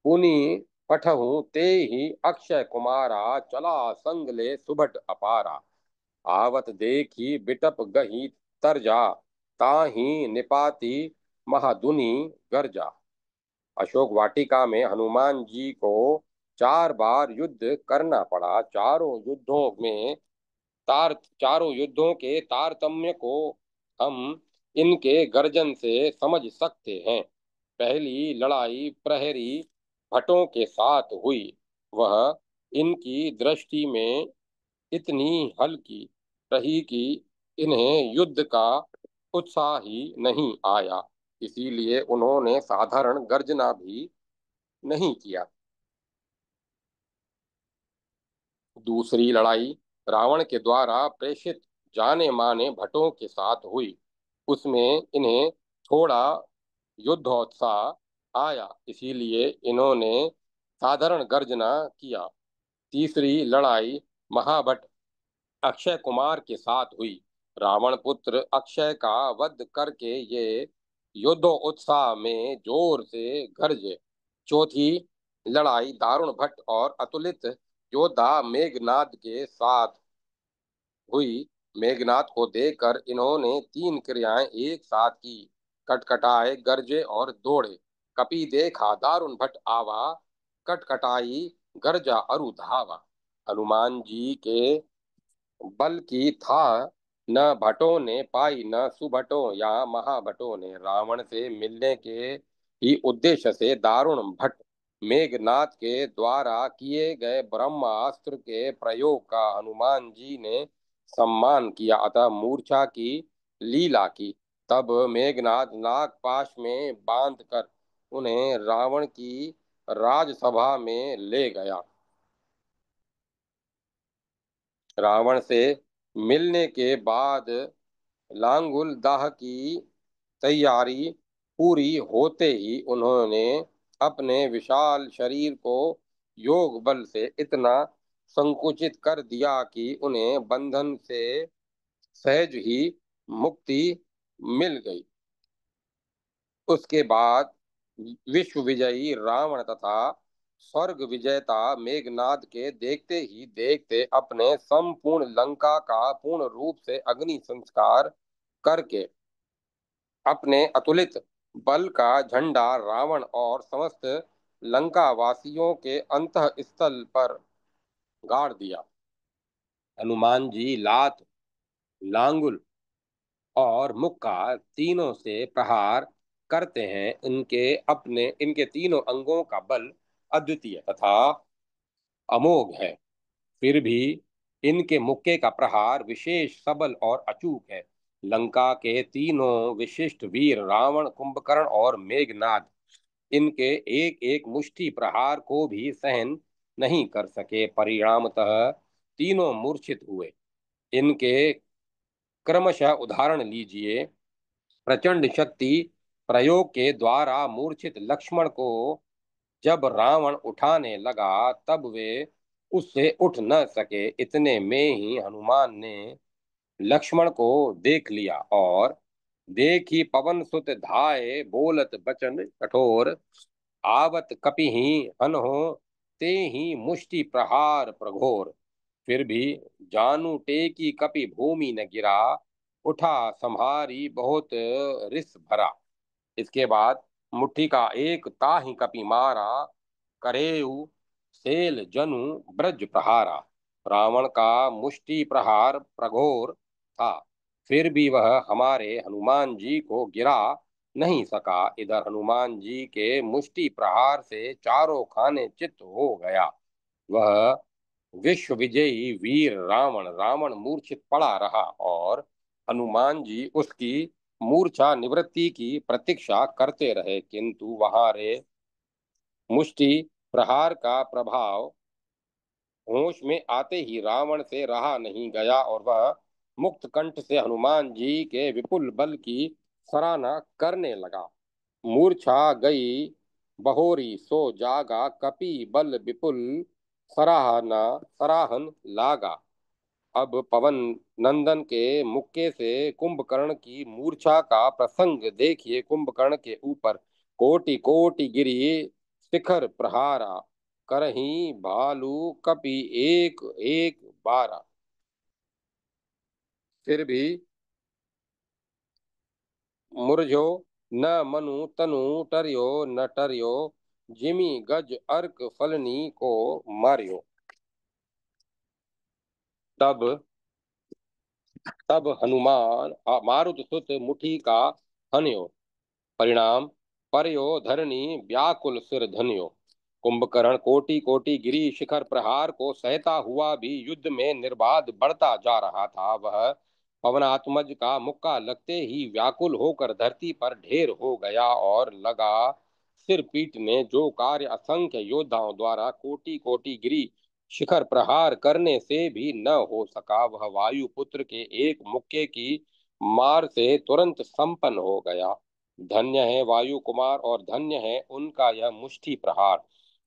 पुनि पठहु ते ही अक्षय कुमारा, चला संग ले सुभट अपारा। आवत देखी बिटप गही तरजा, ताही निपाती महादुनि गर्जा। अशोक वाटिका में हनुमान जी को 4 बार युद्ध करना पड़ा। चारों युद्धों के तारतम्य को हम इनके गर्जन से समझ सकते हैं। पहली लड़ाई प्रहरी भट्टों के साथ हुई। वह इनकी दृष्टि में इतनी हल्की रही कि इन्हें युद्ध का उत्साह ही नहीं आया, इसीलिए उन्होंने साधारण गर्जना भी नहीं किया। दूसरी लड़ाई रावण के द्वारा प्रेषित जाने माने भट्टों के साथ हुई। उसमें इन्हें थोड़ा युद्धोत्साह आया, इसीलिए इन्होंने साधारण गर्जना किया। तीसरी लड़ाई महाभट अक्षय कुमार के साथ हुई। रावण पुत्र अक्षय का वध करके ये युद्धोत्साह में जोर से गरजे। चौथी लड़ाई दारुण भट्ट और अतुलित योद्धा मेघनाद के साथ हुई। मेघनाथ को देखकर इन्होंने तीन क्रियाएं एक साथ की, कटकटाए, गरजे और दौड़े। कपि देखा दारुण भट्ट आवा, कटकटाई गरजा अरु धावा। हनुमान जी के बल की था न भटों ने पाई, न सुभटों या महाभटों ने। रावण से मिलने के ही उद्देश्य से दारुण भट्ट मेघनाथ के द्वारा किए गए ब्रह्मास्त्र के प्रयोग का हनुमान जी ने सम्मान किया, अतः मूर्छा की लीला की। तब मेघनाथ नागपाश में बांधकर उन्हें रावण की राजसभा में ले गया। रावण से मिलने के बाद लांगुल दाह की तैयारी पूरी होते ही उन्होंने अपने विशाल शरीर को योग बल से इतना संकुचित कर दिया कि उन्हें बंधन से सहज ही मुक्ति मिल गई। उसके बाद विश्व विजयी रावण तथा स्वर्ग विजेता मेघनाद के देखते ही देखते अपने संपूर्ण लंका का पूर्ण रूप से अग्नि संस्कार करके अपने अतुलित बल का झंडा रावण और समस्त लंका वासियों के अंतःस्थल पर गाड़ दिया। हनुमान जी लात, लांगुल और मुक्का तीनों से प्रहार करते हैं। इनके तीनों अंगों का बल अद्वितीय तथा अमोघ है। फिर भी इनके मुक्के का प्रहार विशेष सबल और अचूक है। लंका के तीनों विशिष्ट वीर रावण, कुंभकर्ण और मेघनाद इनके एक एक मुष्टि प्रहार को भी सहन नहीं कर सके। परिणामतः तीनों मूर्छित हुए। इनके क्रमशः उदाहरण लीजिए। प्रचंड शक्ति प्रयोग के द्वारा मूर्छित लक्ष्मण को जब रावण उठाने लगा तब वे उससे उठ न सके। इतने में ही हनुमान ने लक्ष्मण को देख लिया और देखी पवन सुत धाये बोलत बचन कठोर, आवत कपिहि हनहो ते ही मुष्टि प्रहार प्रघोर। फिर भी जानू टेकी कपि भूमि न गिरा, उठा संहारी बहुत रिस भरा। इसके बाद मुट्ठी का एक ताहि कपि मारा, करेऊ सेल जनु ब्रज प्रहारा। रावण का मुष्टि प्रहार प्रघोर था, फिर भी वह हमारे हनुमान जी को गिरा नहीं सका। इधर हनुमान जी के मुष्टि प्रहार से चारों खाने चित्त हो गया। वह विश्व विजयी वीर रावण रावण मूर्छित पड़ा रहा और हनुमान जी उसकी मूर्छा निवृत्ति की प्रतीक्षा करते रहे, किंतु वहां रे मुष्टि प्रहार का प्रभाव होश में आते ही रावण से रहा नहीं गया और वह मुक्त कंठ से हनुमान जी के विपुल बल की सराहना करने लगा। मूर्छा गई बहोरी सो जागा, कपि बल विपुल सराहना सराहन लागा। अब पवन नंदन के मुक्के से कुंभकर्ण की मूर्छा का प्रसंग देखिए। कुंभकर्ण के ऊपर कोटि कोटि गिरी शिखर प्रहारा, करही भालू कपि एक एक बारा। फिर भी मुरझो न मनु तनु टर्यो न टर्यो, जिमि गज अर्क फलनी को मार्यो। तब तब हनुमान मारुत सुत मुठि का हन्यो, परिणाम परयो धरनी व्याकुल सिर धन्यो। कुंभकर्ण कोटि कोटि गिरी शिखर प्रहार को सहता हुआ भी युद्ध में निर्बाध बढ़ता जा रहा था। वह पवनात्मज का मुक्का लगते ही व्याकुल होकर धरती पर ढेर हो गया और लगा सिर पीटने। जो कार्य असंख्य योद्धाओं द्वारा कोटि कोटि गिरी शिखर प्रहार करने से भी न हो सका, वह वायुपुत्र के एक मुक्के की मार से तुरंत संपन्न हो गया। धन्य है वायु कुमार और धन्य है उनका यह मुष्टि प्रहार।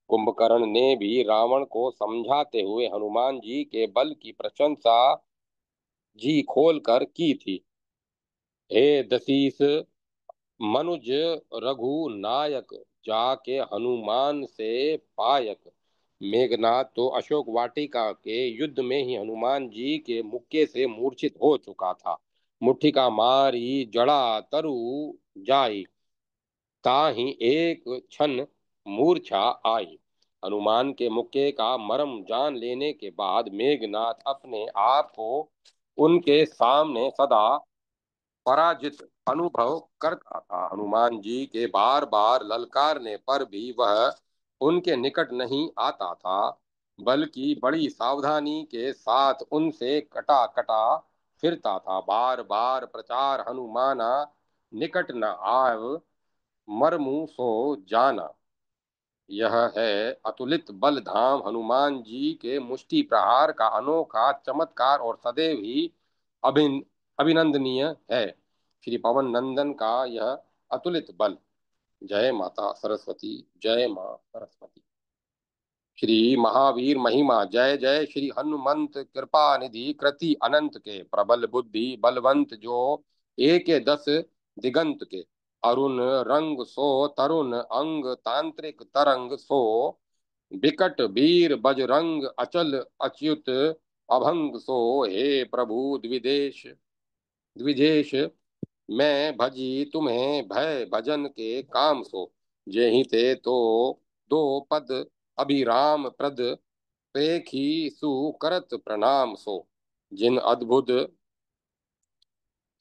कुंभकर्ण ने भी रावण को समझाते हुए हनुमान जी के बल की प्रशंसा जी खोल कर की थी। हे दशीस, मनुज रघु नायक, जाके हनुमान से पायक। मेघनाथ तो अशोक वाटिका के युद्ध में ही हनुमान जी के मुक्के से मूर्छित हो चुका था। मुट्ठी का मारी जड़ा तरु जाई, ताहि एक क्षण मूर्छा आई। हनुमान के मुक्के का मर्म जान लेने के बाद मेघनाथ अपने आप को उनके सामने सदा पराजित अनुभव करता था। हनुमान जी के बार बार ललकारने पर भी वह उनके निकट नहीं आता था, बल्कि बड़ी सावधानी के साथ उनसे कटा कटा फिरता था। बार बार प्रचार हनुमाना निकट न आव, मरमु सो जाना। यह है अतुलित बल धाम हनुमान जी के मुष्टि प्रहार का अनोखा चमत्कार और सदैव ही अभिनंदनीय है। श्री पवन नंदन का यह अतुलित बल। जय माता सरस्वती, जय मां सरस्वती। श्री महावीर महिमा, जय जय श्री हनुमंत कृपा निधि कृति अनंत के। प्रबल बुद्धि बलवंत जो एक दस दिगंत के। अरुण रंग सो तरुण अंग, तांत्रिक तरंग सो विकट वीर बजरंग। अचल अच्युत अभंग सो, हे प्रभु द्विदेश द्विजेश। मैं भजी तुम्हें भय भजन के काम सो। जेहि ते तो दो पद अभिराम प्रद, पेखी सुकरत प्रणाम सो। जिन अद्भुत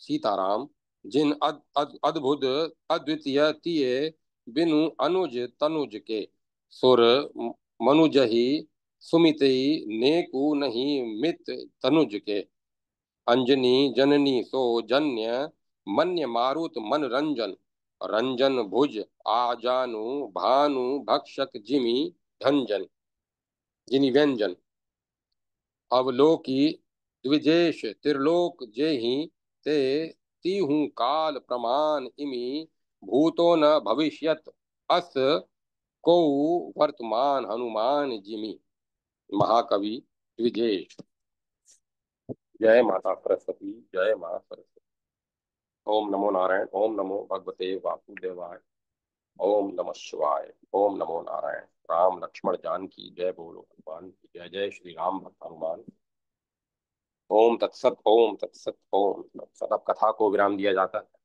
सीताराम, जिन अद्भुत अद्वितीय तिये, बिनु अनुज तनुज के। सुर मनुजहि सुमिति, नेकु नहीं मित तनुज के। अंजनी जननी सो जन्य, मन्य मारुत मन रंजन। रंजन भुज आजानु, भानु भक्षक जिमि धंजन। जिनि व्यंजन अवलोकी द्विजेश, त्रिलोक जेहि ते तीहू काल प्रमाण इमि। भूतो न भविष्यत अस को वर्तमान, हनुमान जिमि। महाकवि द्विजेश। जय माता सरस्वती, जय मां सरस्वती। ओम नमो नारायण, ओम नमो भगवते वासुदेवाय, ओम नमः शिवाय, ओम नमो नारायण। राम लक्ष्मण जानकी जय बोलो हनुमान की जय। जय श्री राम भक्त हनुमान। ओम तत्सत, ओम तत्सत, ओम तत्सत। अब कथा को विराम दिया जाता है।